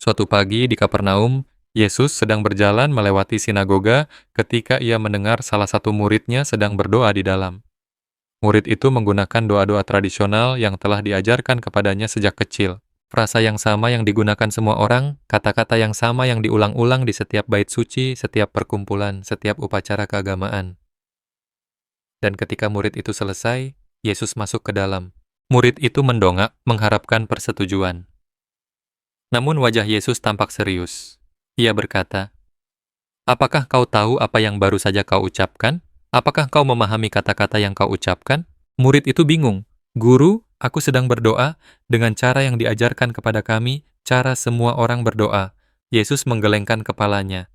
Suatu pagi di Kapernaum, Yesus sedang berjalan melewati sinagoga ketika ia mendengar salah satu muridnya sedang berdoa di dalam. Murid itu menggunakan doa-doa tradisional yang telah diajarkan kepadanya sejak kecil. Frasa yang sama yang digunakan semua orang, kata-kata yang sama yang diulang-ulang di setiap bait suci, setiap perkumpulan, setiap upacara keagamaan. Dan ketika murid itu selesai, Yesus masuk ke dalam. Murid itu mendongak, mengharapkan persetujuan. Namun wajah Yesus tampak serius. Ia berkata, "Apakah kau tahu apa yang baru saja kau ucapkan? Apakah kau memahami kata-kata yang kau ucapkan?" Murid itu bingung. "Guru, aku sedang berdoa dengan cara yang diajarkan kepada kami, cara semua orang berdoa." Yesus menggelengkan kepalanya.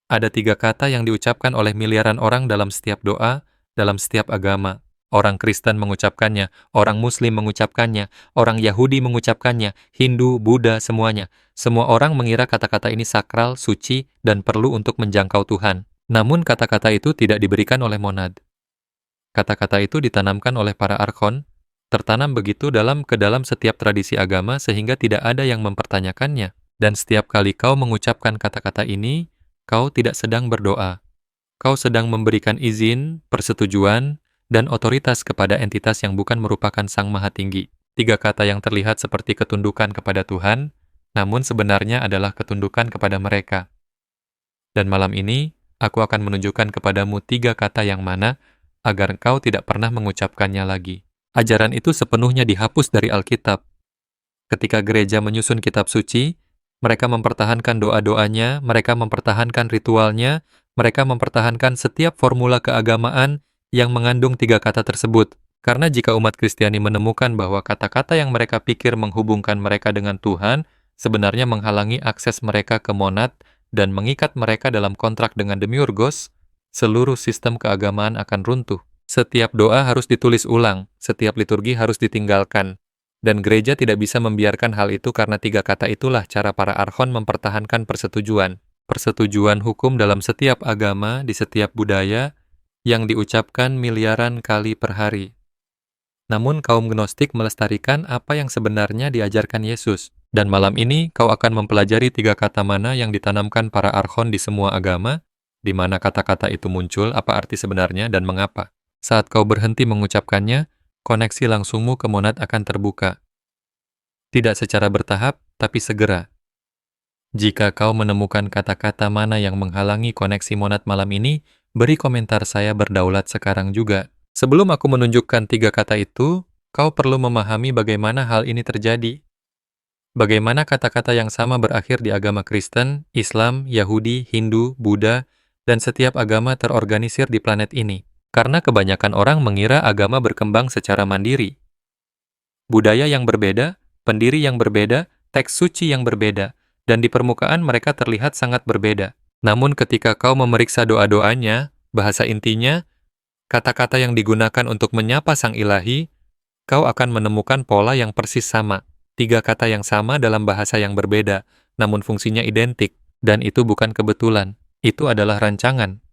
Ada 3 kata yang diucapkan oleh miliaran orang dalam setiap doa, dalam setiap agama. Orang Kristen mengucapkannya, orang Muslim mengucapkannya, orang Yahudi mengucapkannya, Hindu, Buddha, semuanya. Semua orang mengira kata-kata ini sakral, suci, dan perlu untuk menjangkau Tuhan. Namun kata-kata itu tidak diberikan oleh monad. Kata-kata itu ditanamkan oleh para archon, tertanam begitu ke dalam setiap tradisi agama sehingga tidak ada yang mempertanyakannya. Dan setiap kali kau mengucapkan kata-kata ini, kau tidak sedang berdoa. Kau sedang memberikan izin, persetujuan, dan otoritas kepada entitas yang bukan merupakan Sang Maha Tinggi. 3 kata yang terlihat seperti ketundukan kepada Tuhan, namun sebenarnya adalah ketundukan kepada mereka. Dan malam ini, aku akan menunjukkan kepadamu 3 kata yang mana, agar engkau tidak pernah mengucapkannya lagi. Ajaran itu sepenuhnya dihapus dari Alkitab. Ketika gereja menyusun kitab suci, mereka mempertahankan doa-doanya, mereka mempertahankan ritualnya, mereka mempertahankan setiap formula keagamaan yang mengandung 3 kata tersebut. Karena jika umat Kristiani menemukan bahwa kata-kata yang mereka pikir menghubungkan mereka dengan Tuhan, sebenarnya menghalangi akses mereka ke monad dan mengikat mereka dalam kontrak dengan demiurgos, seluruh sistem keagamaan akan runtuh. Setiap doa harus ditulis ulang, setiap liturgi harus ditinggalkan. Dan gereja tidak bisa membiarkan hal itu karena 3 kata itulah cara para archon mempertahankan persetujuan. Persetujuan hukum dalam setiap agama, di setiap budaya, yang diucapkan miliaran kali per hari. Namun kaum Gnostik melestarikan apa yang sebenarnya diajarkan Yesus. Dan malam ini kau akan mempelajari 3 kata mana yang ditanamkan para archon di semua agama, di mana kata-kata itu muncul, apa arti sebenarnya, dan mengapa. Saat kau berhenti mengucapkannya, koneksi langsungmu ke monad akan terbuka. Tidak secara bertahap, tapi segera. Jika kau menemukan kata-kata mana yang menghalangi koneksi monad malam ini, beri komentar saya berdaulat sekarang juga. Sebelum aku menunjukkan 3 kata itu, kau perlu memahami bagaimana hal ini terjadi. Bagaimana kata-kata yang sama berakhir di agama Kristen, Islam, Yahudi, Hindu, Buddha, dan setiap agama terorganisir di planet ini. Karena kebanyakan orang mengira agama berkembang secara mandiri. Budaya yang berbeda, pendiri yang berbeda, teks suci yang berbeda, dan di permukaan mereka terlihat sangat berbeda. Namun ketika kau memeriksa doa-doanya, bahasa intinya, kata-kata yang digunakan untuk menyapa Sang Ilahi, kau akan menemukan pola yang persis sama. 3 kata yang sama dalam bahasa yang berbeda, namun fungsinya identik, dan itu bukan kebetulan. Itu adalah rancangan.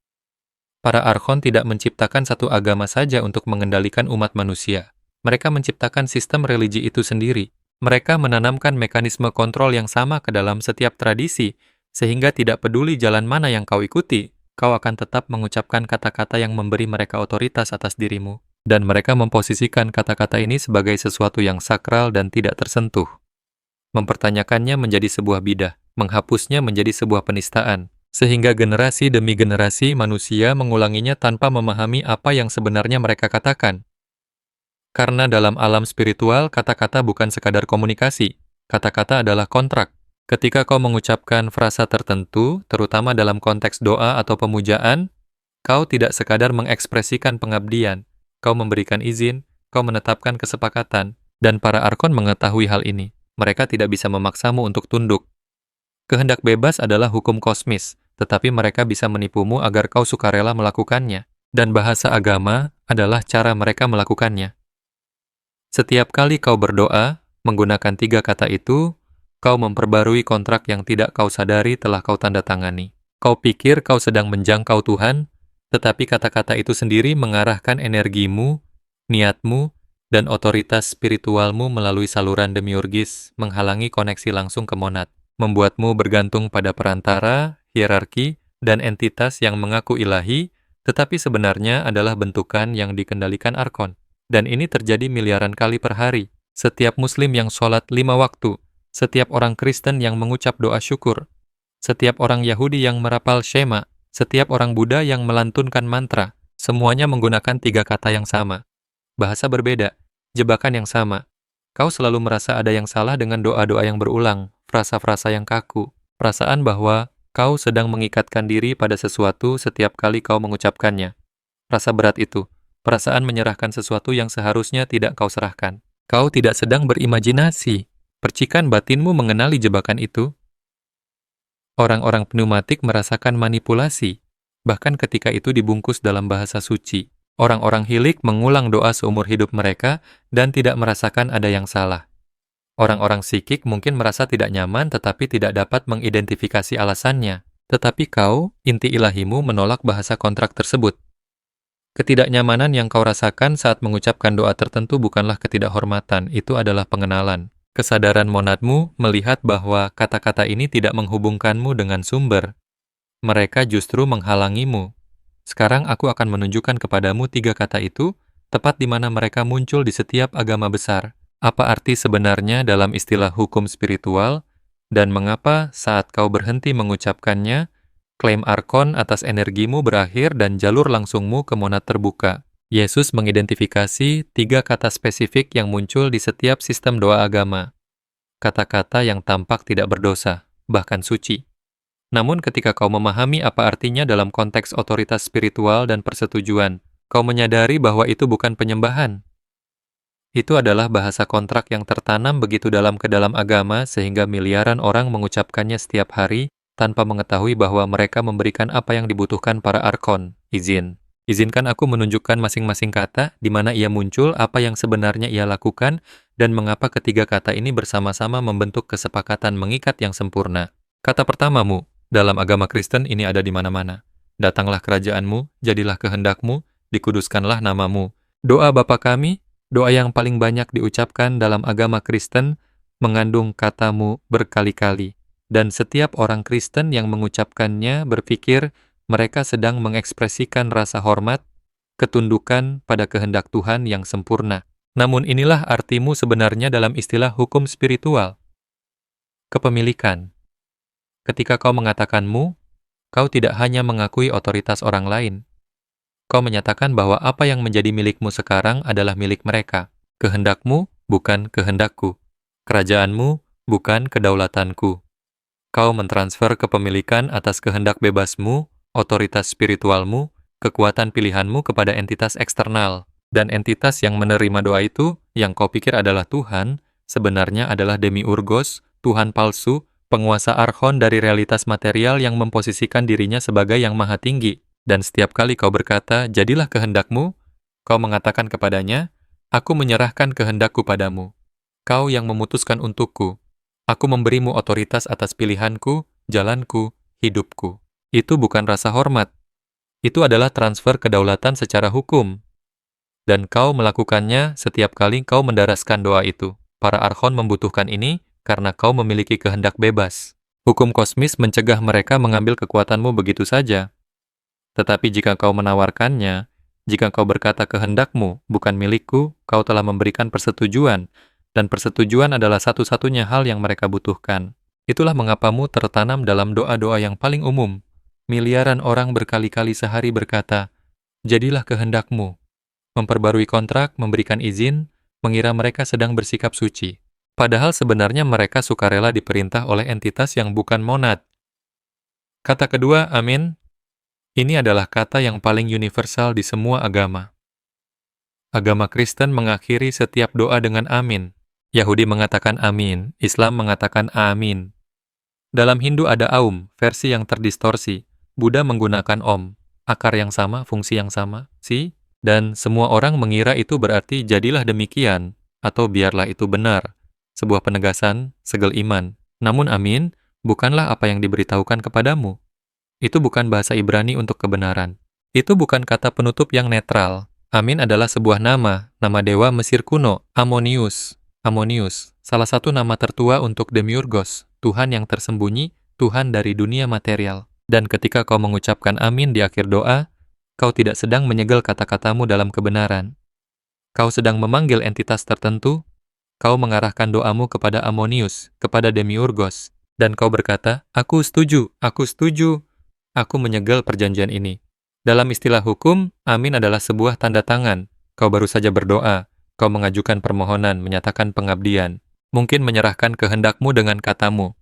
Para archon tidak menciptakan satu agama saja untuk mengendalikan umat manusia. Mereka menciptakan sistem religi itu sendiri. Mereka menanamkan mekanisme kontrol yang sama ke dalam setiap tradisi, sehingga tidak peduli jalan mana yang kau ikuti, kau akan tetap mengucapkan kata-kata yang memberi mereka otoritas atas dirimu. Dan mereka memposisikan kata-kata ini sebagai sesuatu yang sakral dan tidak tersentuh. Mempertanyakannya menjadi sebuah bidah, menghapusnya menjadi sebuah penistaan, sehingga generasi demi generasi manusia mengulanginya tanpa memahami apa yang sebenarnya mereka katakan. Karena dalam alam spiritual, kata-kata bukan sekadar komunikasi. Kata-kata adalah kontrak. Ketika kau mengucapkan frasa tertentu, terutama dalam konteks doa atau pemujaan, kau tidak sekadar mengekspresikan pengabdian. Kau memberikan izin, kau menetapkan kesepakatan, dan para archon mengetahui hal ini. Mereka tidak bisa memaksamu untuk tunduk. Kehendak bebas adalah hukum kosmis, tetapi mereka bisa menipumu agar kau sukarela melakukannya. Dan bahasa agama adalah cara mereka melakukannya. Setiap kali kau berdoa, menggunakan 3 kata itu, kau memperbarui kontrak yang tidak kau sadari telah kau tanda tangani. Kau pikir kau sedang menjangkau Tuhan, tetapi kata-kata itu sendiri mengarahkan energimu, niatmu, dan otoritas spiritualmu melalui saluran demiurgis, menghalangi koneksi langsung ke monad. membuatmu bergantung pada perantara, hierarki, dan entitas yang mengaku ilahi, tetapi sebenarnya adalah bentukan yang dikendalikan arkon. Dan ini terjadi miliaran kali per hari. Setiap muslim yang sholat 5 waktu, setiap orang Kristen yang mengucap doa syukur, setiap orang Yahudi yang merapal Shema, setiap orang Buddha yang melantunkan mantra, semuanya menggunakan 3 kata yang sama. Bahasa berbeda, jebakan yang sama. Kau selalu merasa ada yang salah dengan doa-doa yang berulang, frasa-frasa yang kaku, perasaan bahwa kau sedang mengikatkan diri pada sesuatu setiap kali kau mengucapkannya. Rasa berat itu, perasaan menyerahkan sesuatu yang seharusnya tidak kau serahkan. Kau tidak sedang berimajinasi. Percikan batinmu mengenali jebakan itu. Orang-orang pneumatik merasakan manipulasi, bahkan ketika itu dibungkus dalam bahasa suci. Orang-orang hilik mengulang doa seumur hidup mereka dan tidak merasakan ada yang salah. Orang-orang psikik mungkin merasa tidak nyaman tetapi tidak dapat mengidentifikasi alasannya. Tetapi kau, inti ilahimu, menolak bahasa kontrak tersebut. Ketidaknyamanan yang kau rasakan saat mengucapkan doa tertentu bukanlah ketidakhormatan, itu adalah pengenalan. Kesadaran monadmu melihat bahwa kata-kata ini tidak menghubungkanmu dengan sumber. Mereka justru menghalangimu. Sekarang aku akan menunjukkan kepadamu 3 kata itu, tepat di mana mereka muncul di setiap agama besar. Apa arti sebenarnya dalam istilah hukum spiritual, dan mengapa saat kau berhenti mengucapkannya, klaim arkon atas energimu berakhir dan jalur langsungmu ke monad terbuka. Yesus mengidentifikasi 3 kata spesifik yang muncul di setiap sistem doa agama. Kata-kata yang tampak tidak berdosa, bahkan suci. Namun ketika kau memahami apa artinya dalam konteks otoritas spiritual dan persetujuan, kau menyadari bahwa itu bukan penyembahan. Itu adalah bahasa kontrak yang tertanam begitu dalam ke dalam agama sehingga miliaran orang mengucapkannya setiap hari tanpa mengetahui bahwa mereka memberikan apa yang dibutuhkan para arkon, izin. Izinkan aku menunjukkan masing-masing kata, di mana ia muncul, apa yang sebenarnya ia lakukan, dan mengapa ketiga kata ini bersama-sama membentuk kesepakatan mengikat yang sempurna. Kata pertamamu, dalam agama Kristen ini ada di mana-mana. Datanglah kerajaanmu, jadilah kehendakmu, dikuduskanlah namamu. Doa Bapa kami, doa yang paling banyak diucapkan dalam agama Kristen, mengandung katamu berkali-kali. Dan setiap orang Kristen yang mengucapkannya berpikir mereka sedang mengekspresikan rasa hormat, ketundukan pada kehendak Tuhan yang sempurna. Namun inilah artimu sebenarnya dalam istilah hukum spiritual. Kepemilikan. Ketika kau mengatakanmu, kau tidak hanya mengakui otoritas orang lain. Kau menyatakan bahwa apa yang menjadi milikmu sekarang adalah milik mereka. Kehendakmu bukan kehendakku. Kerajaanmu bukan kedaulatanku. Kau mentransfer kepemilikan atas kehendak bebasmu, otoritas spiritualmu, kekuatan pilihanmu kepada entitas eksternal. Dan entitas yang menerima doa itu, yang kau pikir adalah Tuhan, sebenarnya adalah demiurgos, Tuhan palsu, penguasa archon dari realitas material yang memposisikan dirinya sebagai yang maha tinggi. Dan setiap kali kau berkata, jadilah kehendakmu, kau mengatakan kepadanya, aku menyerahkan kehendakku padamu. Kau yang memutuskan untukku. Aku memberimu otoritas atas pilihanku, jalanku, hidupku. Itu bukan rasa hormat. Itu adalah transfer kedaulatan secara hukum. Dan kau melakukannya setiap kali kau mendaraskan doa itu. Para archon membutuhkan ini karena kau memiliki kehendak bebas. Hukum kosmis mencegah mereka mengambil kekuatanmu begitu saja. Tetapi jika kau menawarkannya, jika kau berkata kehendakmu bukan milikku, kau telah memberikan persetujuan, dan persetujuan adalah satu-satunya hal yang mereka butuhkan. Itulah mengapamu tertanam dalam doa-doa yang paling umum. Miliaran orang berkali-kali sehari berkata, jadilah kehendakmu. Memperbarui kontrak, memberikan izin, mengira mereka sedang bersikap suci. Padahal sebenarnya mereka sukarela diperintah oleh entitas yang bukan monad. Kata kedua, amin. Ini adalah kata yang paling universal di semua agama. Agama Kristen mengakhiri setiap doa dengan amin. Yahudi mengatakan amin, Islam mengatakan amin. Dalam Hindu ada aum, versi yang terdistorsi. Buddha menggunakan om, akar yang sama, fungsi yang sama, si, dan semua orang mengira itu berarti jadilah demikian, atau biarlah itu benar, sebuah penegasan, segel iman. Namun amin, bukanlah apa yang diberitahukan kepadamu. Itu bukan bahasa Ibrani untuk kebenaran. Itu bukan kata penutup yang netral. Amin adalah sebuah nama dewa Mesir kuno, Ammonius. Amonius, salah satu nama tertua untuk Demiurgos, Tuhan yang tersembunyi, Tuhan dari dunia material. Dan ketika kau mengucapkan amin di akhir doa, kau tidak sedang menyegel kata-katamu dalam kebenaran. Kau sedang memanggil entitas tertentu, kau mengarahkan doamu kepada Amonius, kepada Demiurgos, dan kau berkata, aku setuju, aku menyegel perjanjian ini. Dalam istilah hukum, amin adalah sebuah tanda tangan. Kau baru saja berdoa, kau mengajukan permohonan, menyatakan pengabdian, mungkin menyerahkan kehendakmu dengan katamu.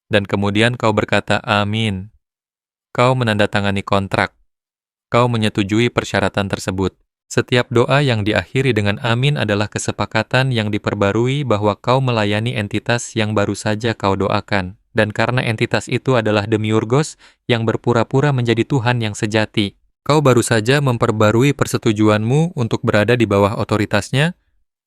Dan kemudian kau berkata, amin. Kau menandatangani kontrak. Kau menyetujui persyaratan tersebut. Setiap doa yang diakhiri dengan amin adalah kesepakatan yang diperbarui bahwa kau melayani entitas yang baru saja kau doakan. Dan karena entitas itu adalah Demiurgos yang berpura-pura menjadi Tuhan yang sejati, kau baru saja memperbarui persetujuanmu untuk berada di bawah otoritasnya,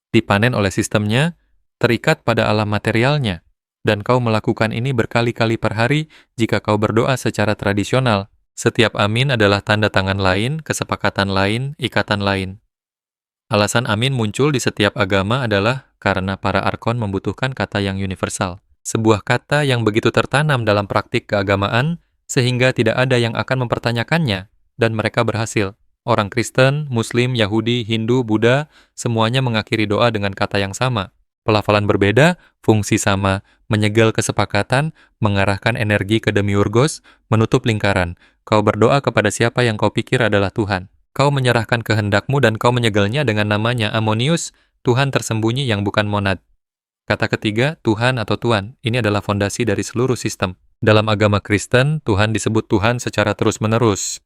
dipanen oleh sistemnya, terikat pada alam materialnya. Dan kau melakukan ini berkali-kali per hari jika kau berdoa secara tradisional. Setiap amin adalah tanda tangan lain, kesepakatan lain, ikatan lain. Alasan amin muncul di setiap agama adalah karena para arkon membutuhkan kata yang universal. Sebuah kata yang begitu tertanam dalam praktik keagamaan, sehingga tidak ada yang akan mempertanyakannya, dan mereka berhasil. Orang Kristen, Muslim, Yahudi, Hindu, Buddha, semuanya mengakhiri doa dengan kata yang sama. Pelafalan berbeda, fungsi sama, menyegel kesepakatan, mengarahkan energi ke Demiurgos, menutup lingkaran. Kau berdoa kepada siapa yang kau pikir adalah Tuhan. Kau menyerahkan kehendakmu dan kau menyegelnya dengan namanya Amonius, Tuhan tersembunyi yang bukan monad. Kata ketiga, Tuhan atau Tuan. Ini adalah fondasi dari seluruh sistem. Dalam agama Kristen, Tuhan disebut Tuhan secara terus-menerus.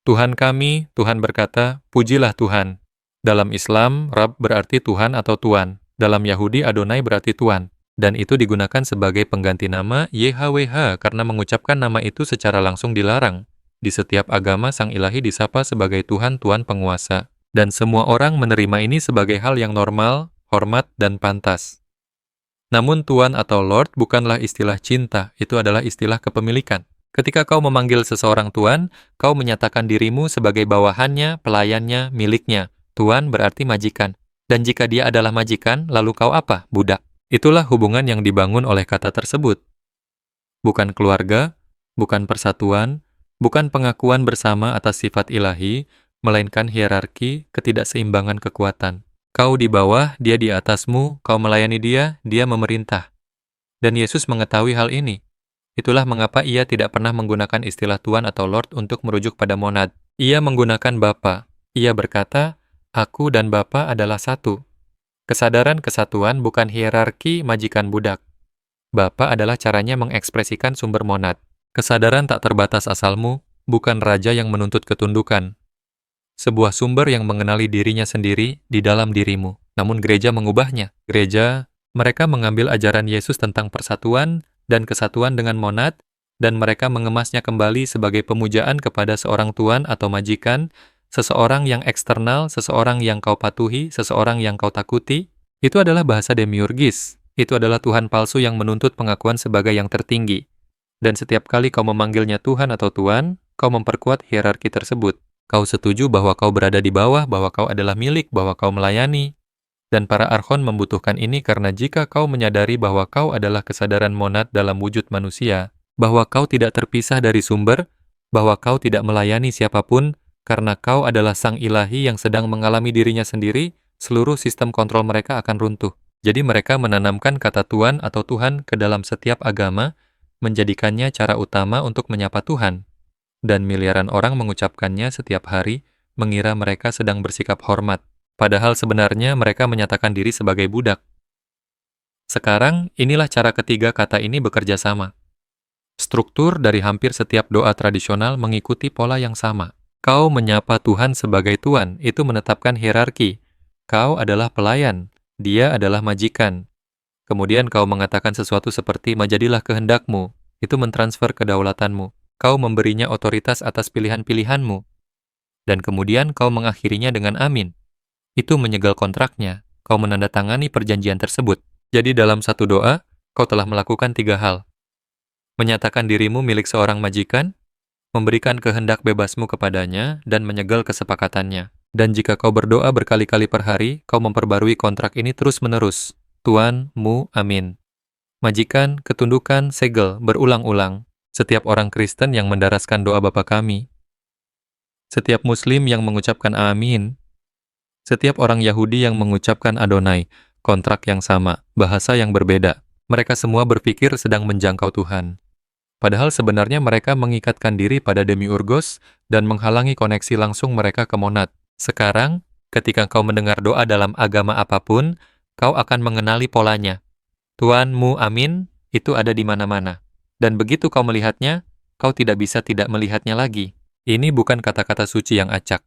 Tuhan kami, Tuhan berkata, pujilah Tuhan. Dalam Islam, Rab berarti Tuhan atau Tuan. Dalam Yahudi, Adonai berarti Tuan. Dan itu digunakan sebagai pengganti nama YHWH karena mengucapkan nama itu secara langsung dilarang. Di setiap agama, Sang Ilahi disapa sebagai Tuhan, Tuan Penguasa. Dan semua orang menerima ini sebagai hal yang normal, hormat, dan pantas. Namun Tuan atau Lord bukanlah istilah cinta, itu adalah istilah kepemilikan. Ketika kau memanggil seseorang Tuan, kau menyatakan dirimu sebagai bawahannya, pelayannya, miliknya. Tuan berarti majikan. Dan jika dia adalah majikan, lalu kau apa? Budak. Itulah hubungan yang dibangun oleh kata tersebut. Bukan keluarga, bukan persatuan, bukan pengakuan bersama atas sifat ilahi, melainkan hierarki, ketidakseimbangan kekuatan. Kau di bawah, dia di atasmu, kau melayani dia, dia memerintah. Dan Yesus mengetahui hal ini. Itulah mengapa ia tidak pernah menggunakan istilah Tuan atau Lord untuk merujuk pada monad. Ia menggunakan Bapa. Ia berkata, aku dan Bapa adalah satu. Kesadaran kesatuan bukan hierarki majikan budak. Bapa adalah caranya mengekspresikan sumber monad. Kesadaran tak terbatas asalmu, bukan raja yang menuntut ketundukan. Sebuah sumber yang mengenali dirinya sendiri di dalam dirimu. Namun gereja mengubahnya. Gereja, mereka mengambil ajaran Yesus tentang persatuan dan kesatuan dengan monad, dan mereka mengemasnya kembali sebagai pemujaan kepada seorang tuan atau majikan, seseorang yang eksternal, seseorang yang kau patuhi, seseorang yang kau takuti. Itu adalah bahasa demiurgis. Itu adalah Tuhan palsu yang menuntut pengakuan sebagai yang tertinggi. Dan setiap kali kau memanggilnya Tuhan atau Tuan, kau memperkuat hierarki tersebut. Kau setuju bahwa kau berada di bawah, bahwa kau adalah milik, bahwa kau melayani. Dan para archon membutuhkan ini karena jika kau menyadari bahwa kau adalah kesadaran monad dalam wujud manusia, bahwa kau tidak terpisah dari sumber, bahwa kau tidak melayani siapapun, karena kau adalah Sang Ilahi yang sedang mengalami dirinya sendiri, seluruh sistem kontrol mereka akan runtuh. Jadi mereka menanamkan kata Tuan atau Tuhan ke dalam setiap agama, menjadikannya cara utama untuk menyapa Tuhan. Dan miliaran orang mengucapkannya setiap hari, mengira mereka sedang bersikap hormat. Padahal sebenarnya mereka menyatakan diri sebagai budak. Sekarang, inilah cara ketiga kata ini bekerja sama. Struktur dari hampir setiap doa tradisional mengikuti pola yang sama. Kau menyapa Tuhan sebagai Tuan, itu menetapkan hierarki. Kau adalah pelayan, dia adalah majikan. Kemudian kau mengatakan sesuatu seperti, "Majadilah kehendakmu," itu mentransfer kedaulatanmu. Kau memberinya otoritas atas pilihan-pilihanmu. Dan kemudian kau mengakhirinya dengan amin. Itu menyegel kontraknya. Kau menandatangani perjanjian tersebut. Jadi dalam satu doa, kau telah melakukan 3 hal. Menyatakan dirimu milik seorang majikan, memberikan kehendak bebasmu kepadanya, dan menyegel kesepakatannya. Dan jika kau berdoa berkali-kali per hari, kau memperbarui kontrak ini terus-menerus. Tuan, mu, amin. Majikan, ketundukan, segel, berulang-ulang. Setiap orang Kristen yang mendaraskan doa Bapa Kami. Setiap Muslim yang mengucapkan amin. Setiap orang Yahudi yang mengucapkan Adonai. Kontrak yang sama, bahasa yang berbeda. Mereka semua berpikir sedang menjangkau Tuhan. Padahal sebenarnya mereka mengikatkan diri pada demiurgos dan menghalangi koneksi langsung mereka ke monad. Sekarang, ketika kau mendengar doa dalam agama apapun, kau akan mengenali polanya. Tuanmu amin, itu ada di mana-mana. Dan begitu kau melihatnya, kau tidak bisa tidak melihatnya lagi. Ini bukan kata-kata suci yang acak.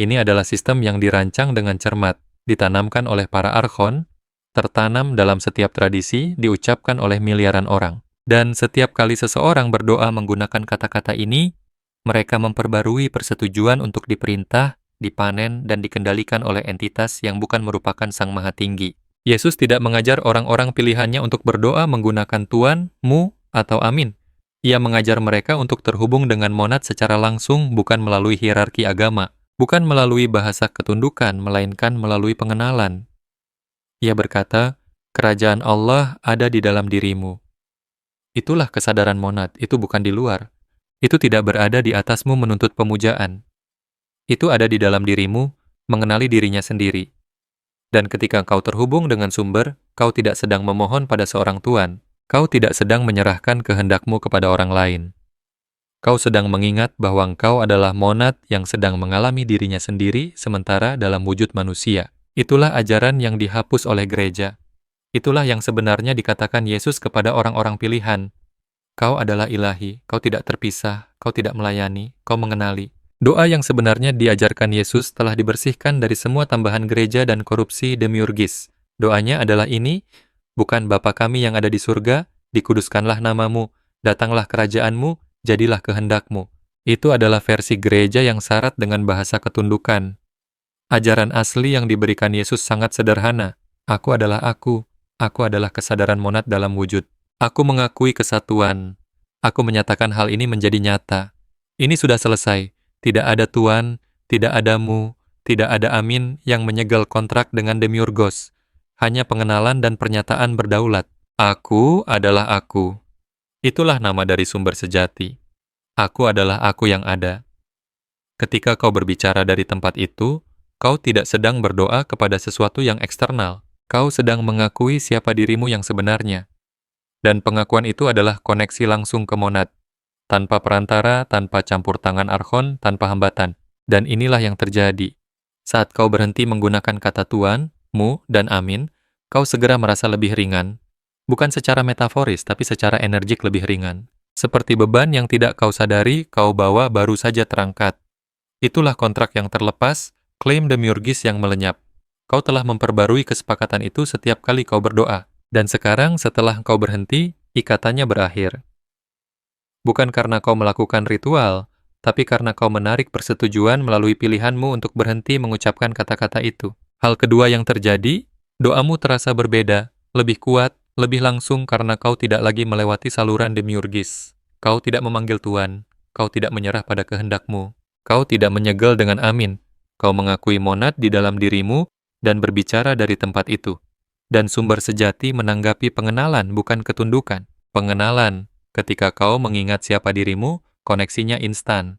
Ini adalah sistem yang dirancang dengan cermat, ditanamkan oleh para archon, tertanam dalam setiap tradisi, diucapkan oleh miliaran orang. Dan setiap kali seseorang berdoa menggunakan kata-kata ini, mereka memperbarui persetujuan untuk diperintah, dipanen, dan dikendalikan oleh entitas yang bukan merupakan Sang Maha Tinggi. Yesus tidak mengajar orang-orang pilihannya untuk berdoa menggunakan Tuan, mu, atau amin. Ia mengajar mereka untuk terhubung dengan monad secara langsung, bukan melalui hierarki agama, bukan melalui bahasa ketundukan, melainkan melalui pengenalan. Ia berkata, kerajaan Allah ada di dalam dirimu. Itulah kesadaran monad, itu bukan di luar. Itu tidak berada di atasmu menuntut pemujaan. Itu ada di dalam dirimu, mengenali dirinya sendiri. Dan ketika kau terhubung dengan sumber, kau tidak sedang memohon pada seorang tuan. Kau tidak sedang menyerahkan kehendakmu kepada orang lain. Kau sedang mengingat bahwa engkau adalah monad yang sedang mengalami dirinya sendiri, sementara dalam wujud manusia. Itulah ajaran yang dihapus oleh gereja. Itulah yang sebenarnya dikatakan Yesus kepada orang-orang pilihan. Kau adalah ilahi, kau tidak terpisah, kau tidak melayani, kau mengenali. Doa yang sebenarnya diajarkan Yesus telah dibersihkan dari semua tambahan gereja dan korupsi demiurgis. Doanya adalah ini, bukan Bapa kami yang ada di surga, dikuduskanlah namamu, datanglah kerajaanmu, jadilah kehendakmu. Itu adalah versi gereja yang syarat dengan bahasa ketundukan. Ajaran asli yang diberikan Yesus sangat sederhana. Aku adalah aku adalah kesadaran monad dalam wujud. Aku mengakui kesatuan. Aku menyatakan hal ini menjadi nyata. Ini sudah selesai. Tidak ada Tuan, tidak ada mu, tidak ada amin yang menyegel kontrak dengan demiurgos. Hanya pengenalan dan pernyataan berdaulat. Aku adalah aku. Itulah nama dari sumber sejati. Aku adalah aku yang ada. Ketika kau berbicara dari tempat itu, kau tidak sedang berdoa kepada sesuatu yang eksternal. Kau sedang mengakui siapa dirimu yang sebenarnya. Dan pengakuan itu adalah koneksi langsung ke monad. Tanpa perantara, tanpa campur tangan archon, tanpa hambatan. Dan inilah yang terjadi. Saat kau berhenti menggunakan kata Tuan, mu, dan amin, kau segera merasa lebih ringan. Bukan secara metaforis, tapi secara energik lebih ringan. Seperti beban yang tidak kau sadari, kau bawa baru saja terangkat. Itulah kontrak yang terlepas, klaim demiurgis yang melenyap. Kau telah memperbarui kesepakatan itu setiap kali kau berdoa. Dan sekarang setelah kau berhenti, ikatannya berakhir. Bukan karena kau melakukan ritual, tapi karena kau menarik persetujuan melalui pilihanmu untuk berhenti mengucapkan kata-kata itu. Hal kedua yang terjadi, doamu terasa berbeda, lebih kuat, lebih langsung karena kau tidak lagi melewati saluran demiurgis. Kau tidak memanggil Tuhan, kau tidak menyerah pada kehendakmu, kau tidak menyegel dengan amin. Kau mengakui monad di dalam dirimu dan berbicara dari tempat itu. Dan sumber sejati menanggapi pengenalan, bukan ketundukan. Pengenalan, ketika kau mengingat siapa dirimu, koneksinya instan.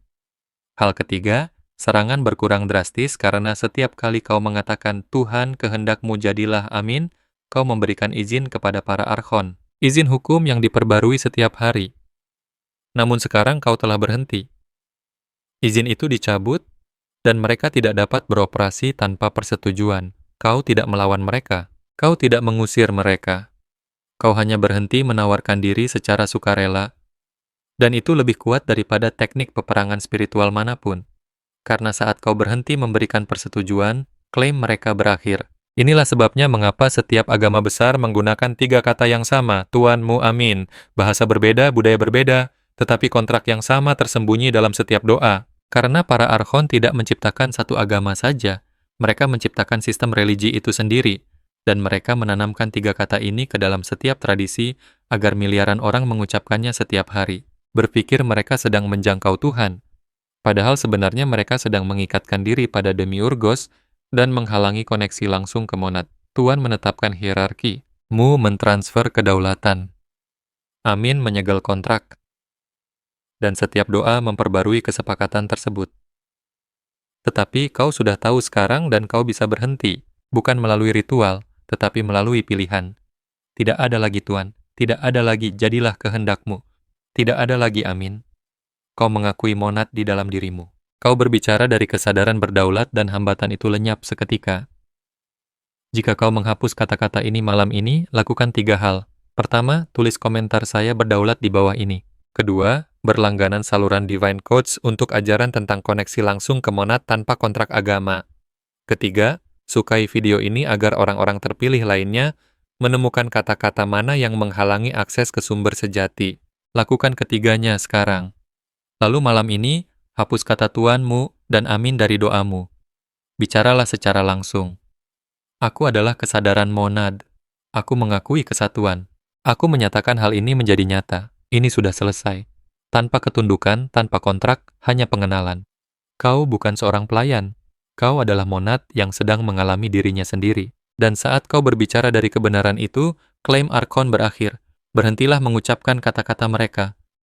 Hal ketiga, serangan berkurang drastis karena setiap kali kau mengatakan Tuhan kehendakmu jadilah amin, kau memberikan izin kepada para archon. Izin hukum yang diperbarui setiap hari. Namun sekarang kau telah berhenti. Izin itu dicabut, dan mereka tidak dapat beroperasi tanpa persetujuan. Kau tidak melawan mereka. Kau tidak mengusir mereka. Kau hanya berhenti menawarkan diri secara sukarela. Dan itu lebih kuat daripada teknik peperangan spiritual manapun. Karena saat kau berhenti memberikan persetujuan, klaim mereka berakhir. Inilah sebabnya mengapa setiap agama besar menggunakan 3 kata yang sama, Tuan, mu, amin. Bahasa berbeda, budaya berbeda, tetapi kontrak yang sama tersembunyi dalam setiap doa. Karena para archon tidak menciptakan satu agama saja, mereka menciptakan sistem religi itu sendiri, dan mereka menanamkan 3 kata ini ke dalam setiap tradisi agar miliaran orang mengucapkannya setiap hari. Berpikir mereka sedang menjangkau Tuhan. Padahal sebenarnya mereka sedang mengikatkan diri pada demiurgos dan menghalangi koneksi langsung ke monad. Tuan menetapkan hierarki. Mu mentransfer kedaulatan. Amin menyegel kontrak. Dan setiap doa memperbarui kesepakatan tersebut. Tetapi kau sudah tahu sekarang dan kau bisa berhenti, bukan melalui ritual, tetapi melalui pilihan. Tidak ada lagi Tuan, tidak ada lagi jadilah kehendakmu. Tidak ada lagi amin. Kau mengakui monad di dalam dirimu. Kau berbicara dari kesadaran berdaulat dan hambatan itu lenyap seketika. Jika kau menghapus kata-kata ini malam ini, lakukan 3 hal. Pertama, tulis komentar saya berdaulat di bawah ini. Kedua, berlangganan saluran Divine Coach untuk ajaran tentang koneksi langsung ke monad tanpa kontrak agama. Ketiga, sukai video ini agar orang-orang terpilih lainnya menemukan kata-kata mana yang menghalangi akses ke sumber sejati. Lakukan ketiganya sekarang. Lalu malam ini, hapus kata Tuanmu dan amin dari doamu. Bicaralah secara langsung. Aku adalah kesadaran monad. Aku mengakui kesatuan. Aku menyatakan hal ini menjadi nyata. Ini sudah selesai. Tanpa ketundukan, tanpa kontrak, hanya pengenalan. Kau bukan seorang pelayan. Kau adalah monad yang sedang mengalami dirinya sendiri. Dan saat kau berbicara dari kebenaran itu, klaim Arkon berakhir. Berhentilah mengucapkan kata-kata mereka.